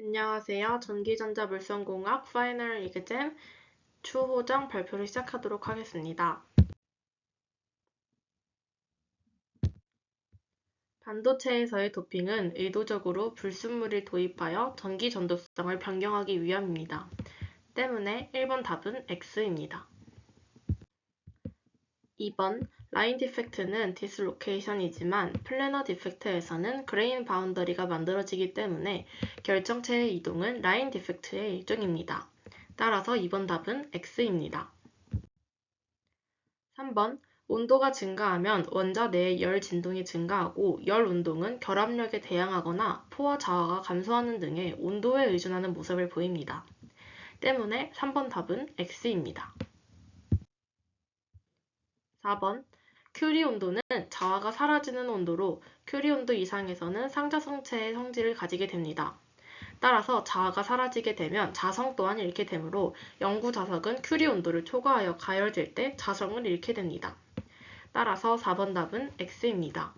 안녕하세요. 전기전자물성공학 파이널 이그잼 추호정 발표를 시작하도록 하겠습니다. 반도체에서의 도핑은 의도적으로 불순물을 도입하여 전기 전도성을 변경하기 위함입니다. 때문에 1번 답은 X입니다. 2번 라인 디펙트는 디스로케이션이지만 플래너 디펙트에서는 그레인 바운더리가 만들어지기 때문에 결정체의 이동은 라인 디펙트의 일종입니다. 따라서 2번 답은 X입니다. 3번 온도가 증가하면 원자 내의 열 진동이 증가하고 열 운동은 결합력에 대항하거나 포화 저하가 감소하는 등의 온도에 의존하는 모습을 보입니다. 때문에 3번 답은 X입니다. 4번 큐리 온도는 저하가 사라지는 온도로 큐리 온도 이상에서는 상자성체의 성질을 가지게 됩니다. 따라서 자아가 사라지게 되면 자성 또한 잃게 되므로 영구 자석은 큐리 온도를 초과하여 가열될 때 자성을 잃게 됩니다. 따라서 4번 답은 X입니다.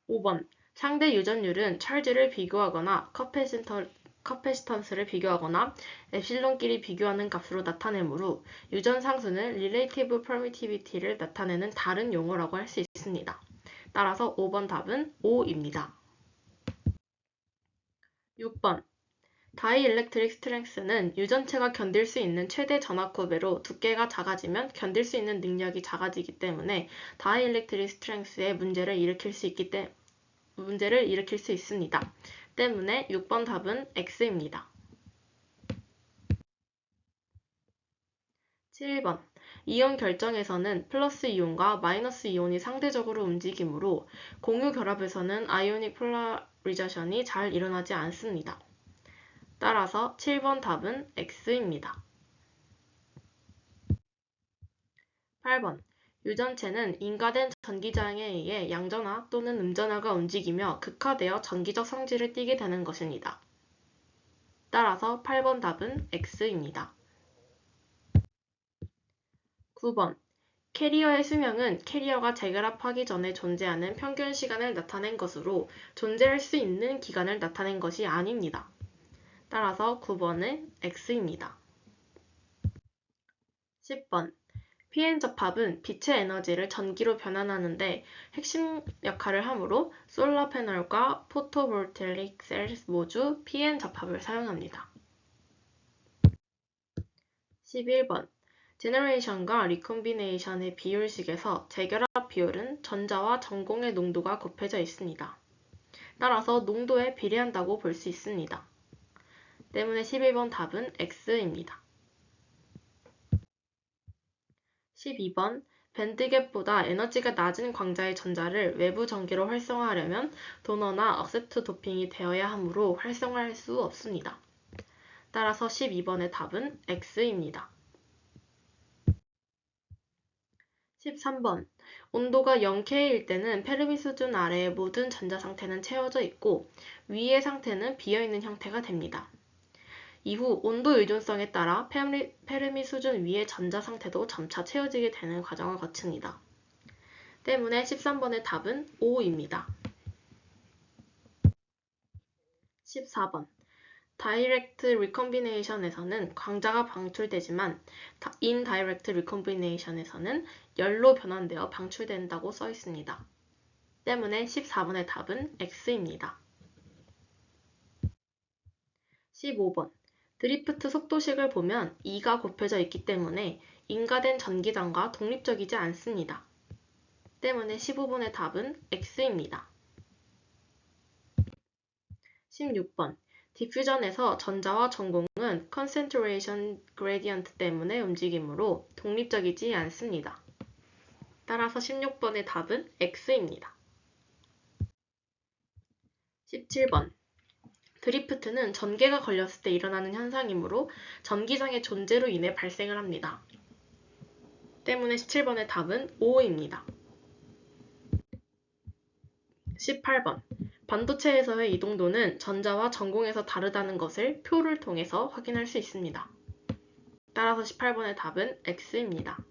5번 상대 유전율은 찰지를 비교하거나 커패시턴스를 비교하거나 엡실론끼리 비교하는 값으로 나타내므로 유전 상수는 릴레이티브 퍼미티비티를 나타내는 다른 용어라고 할 수 있습니다. 따라서 5번 답은 5입니다. 6번 다이일렉트릭 스트렝스는 유전체가 견딜 수 있는 최대 전압급으로 두께가 작아지면 견딜 수 있는 능력이 작아지기 때문에 다이일렉트릭 스트렝스의 문제를 일으킬 수 있습니다. 때문에 6번 답은 X입니다. 7번 이온 결정에서는 플러스 이온과 마이너스 이온이 상대적으로 움직이므로 공유 결합에서는 아이오닉 폴라리제이션이 잘 일어나지 않습니다. 따라서 7번 답은 X입니다. 8번 유전체는 인가된 전기장에 의해 양전하 또는 음전하가 움직이며 극화되어 전기적 성질을 띠게 되는 것입니다. 따라서 8번 답은 X입니다. 9번 캐리어의 수명은 캐리어가 재결합하기 전에 존재하는 평균 시간을 나타낸 것으로 존재할 수 있는 기간을 나타낸 것이 아닙니다. 따라서 9번은 X입니다. 10번 pn 접합은 빛의 에너지를 전기로 변환하는 데 핵심 역할을 하므로 솔라 패널과 포토볼테이크 셀 모두 pn 접합을 사용합니다. 11번 제너레이션과 리콤비네이션의 비율식에서 재결합 비율은 전자와 전공의 농도가 곱해져 있습니다. 따라서 농도에 비례한다고 볼 수 있습니다. 때문에 11번 답은 X입니다. 12번 밴드갭보다 에너지가 낮은 광자의 전자를 외부 전기로 활성화하려면 도너나 억셉트 도핑이 되어야 하므로 활성화할 수 없습니다. 따라서 12번의 답은 X입니다. 13번 온도가 0K일 때는 페르미 수준 아래의 모든 전자 상태는 채워져 있고 위의 상태는 비어있는 형태가 됩니다. 이후 온도 의존성에 따라 페르미 수준 위의 전자 상태도 점차 채워지게 되는 과정을 거칩니다. 때문에 13번의 답은 5입니다. 14번 다이렉트 리컴비네이션에서는 광자가 방출되지만 인다이렉트 리컴비네이션에서는 열로 변환되어 방출된다고 써 있습니다. 때문에 14번의 답은 X입니다. 15번 드리프트 속도식을 보면 2가 곱해져 있기 때문에 인가된 전기장과 독립적이지 않습니다. 때문에 15번의 답은 X입니다. 16번 디퓨전에서 전자와 전공은 컨센트레이션 그레디언트 때문에 움직이므로 독립적이지 않습니다. 따라서 16번의 답은 X입니다. 17번 드리프트는 전개가 걸렸을 때 일어나는 현상이므로 전기장의 존재로 인해 발생을 합니다. 때문에 17번의 답은 5입니다. 18번 반도체에서의 이동도는 전자와 전공에서 다르다는 것을 표를 통해서 확인할 수 있습니다. 따라서 18번의 답은 X입니다.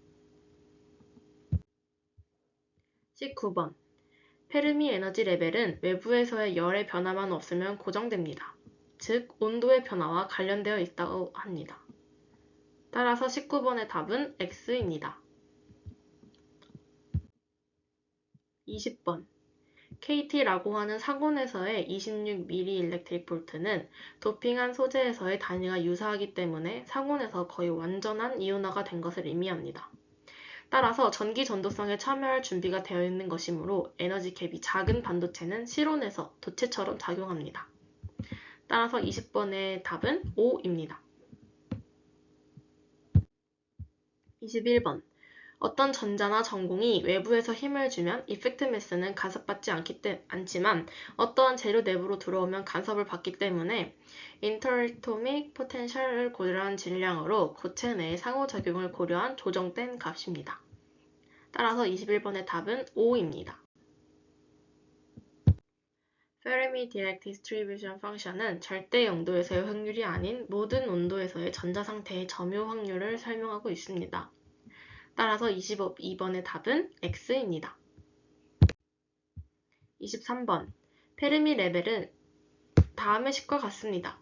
19번 페르미 에너지 레벨은 외부에서의 열의 변화만 없으면 고정됩니다. 즉, 온도의 변화와 관련되어 있다고 합니다. 따라서 19번의 답은 X입니다. 20번. KT라고 하는 상온에서의 26mm 일렉트릭 볼트는 도핑한 소재에서의 단위가 유사하기 때문에 상온에서 거의 완전한 이온화가 된 것을 의미합니다. 따라서 전기 전도성에 참여할 준비가 되어 있는 것이므로 에너지 갭이 작은 반도체는 실온에서 도체처럼 작용합니다. 따라서 20번의 답은 5입니다. 21번. 어떤 전자나 전공이 외부에서 힘을 주면 이펙트 매스는 간섭받지 않지만 어떠한 재료 내부로 들어오면 간섭을 받기 때문에 인터애토믹 포텐셜을 고려한 질량으로 고체 내의 상호작용을 고려한 조정된 값입니다. 따라서 21번의 답은 5입니다. 페르미 디렉 디스트리뷰션 펑션은 절대 영도에서의 확률이 아닌 모든 온도에서의 전자 상태의 점유 확률을 설명하고 있습니다. 따라서 22번의 답은 X입니다. 23번. 페르미 레벨은 다음의 식과 같습니다.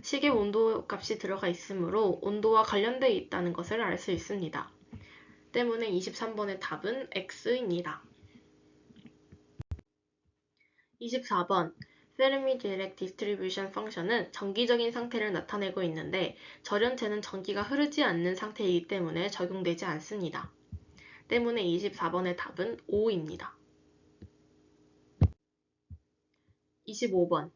식에 온도 값이 들어가 있으므로 온도와 관련되어 있다는 것을 알 수 있습니다. 때문에 23번의 답은 X입니다. 24번. 페르미 디렉 디스트리뷰션 펑션은 정기적인 상태를 나타내고 있는데 절연체는 전기가 흐르지 않는 상태이기 때문에 적용되지 않습니다. 때문에 24번의 답은 5입니다. 25번.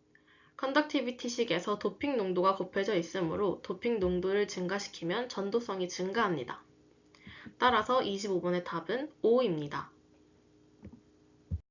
컨덕티비티식에서 도핑 농도가 곱해져 있으므로 도핑 농도를 증가시키면 전도성이 증가합니다. 따라서 25번의 답은 5입니다.